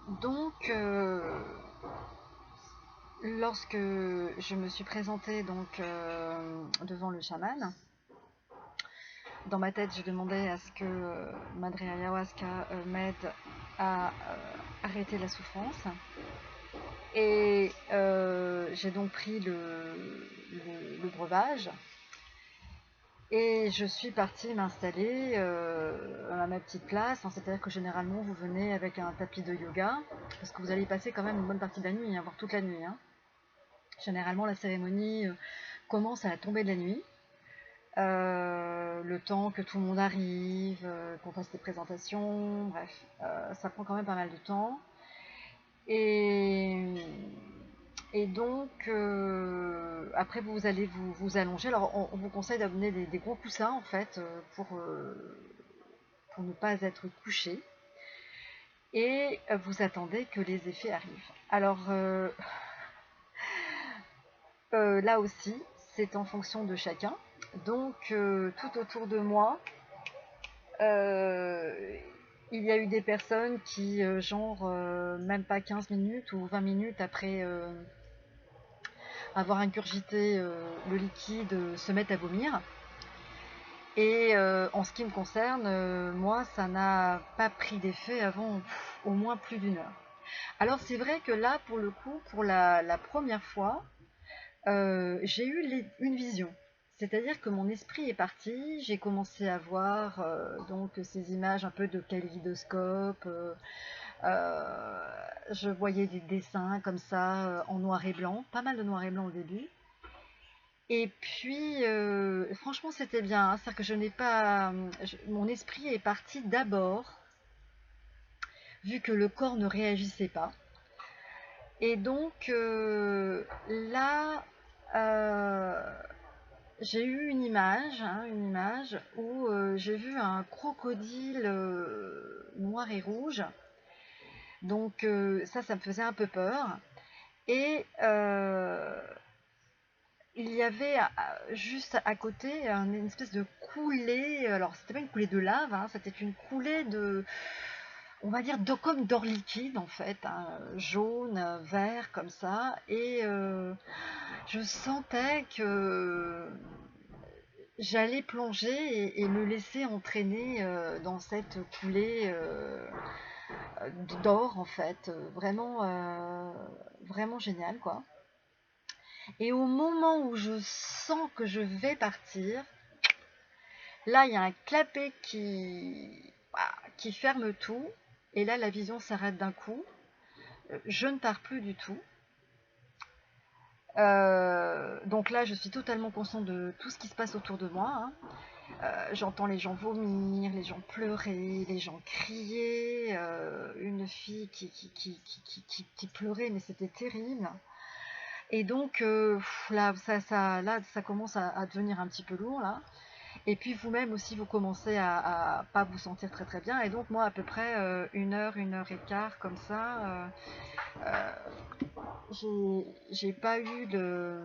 Donc, lorsque je me suis présentée donc devant le chaman, dans ma tête, je demandais à ce que Madre Ayahuasca m'aide à arrêter la souffrance. Et j'ai donc pris le breuvage et je suis partie m'installer à ma petite place. C'est-à-dire que généralement, vous venez avec un tapis de yoga, parce que vous allez y passer quand même une bonne partie de la nuit, voire toute la nuit. Généralement, la cérémonie commence à la tombée de la nuit. Le temps que tout le monde arrive, qu'on fasse des présentations, bref, ça prend quand même pas mal de temps. Et, et donc, après, vous allez vous allonger. Alors, on vous conseille d'amener des gros coussins, en fait, pour ne pas être couché. Et vous attendez que les effets arrivent. Alors, là aussi, c'est en fonction de chacun. Donc, tout autour de moi, il y a eu des personnes qui, même pas 15 minutes ou 20 minutes après avoir ingurgité le liquide, se mettent à vomir. Et en ce qui me concerne, moi, ça n'a pas pris d'effet avant au moins plus d'une heure. Alors c'est vrai que là, pour le coup, pour la première fois, j'ai eu une vision. C'est-à-dire que mon esprit est parti, j'ai commencé à voir donc ces images un peu de kaléidoscope, je voyais des dessins comme ça en noir et blanc, pas mal de noir et blanc au début. Et puis, franchement, c'était bien. C'est-à-dire que je n'ai pas. Mon esprit est parti d'abord, vu que le corps ne réagissait pas. Et donc, là, euh, j'ai eu une image où j'ai vu un crocodile noir et rouge. Donc, ça me faisait un peu peur. Et il y avait juste à côté une espèce de coulée. Alors, c'était pas une coulée de lave, c'était une coulée on va dire, comme d'or liquide en fait, jaune, vert comme ça. Et je sentais que j'allais plonger et me laisser entraîner dans cette coulée d'or en fait. Vraiment génial quoi. Et au moment où je sens que je vais partir, là, il y a un clapet qui ferme tout. Et là, la vision s'arrête d'un coup. Je ne pars plus du tout. Donc là, je suis totalement consciente de tout ce qui se passe autour de moi. J'entends les gens vomir, les gens pleurer, les gens crier. Une fille qui pleurait, mais c'était terrible. Et donc, là, ça commence à devenir un petit peu lourd, là. Et puis vous-même aussi, vous commencez à pas vous sentir très très bien. Et donc moi, à peu près une heure et quart comme ça, j'ai pas eu de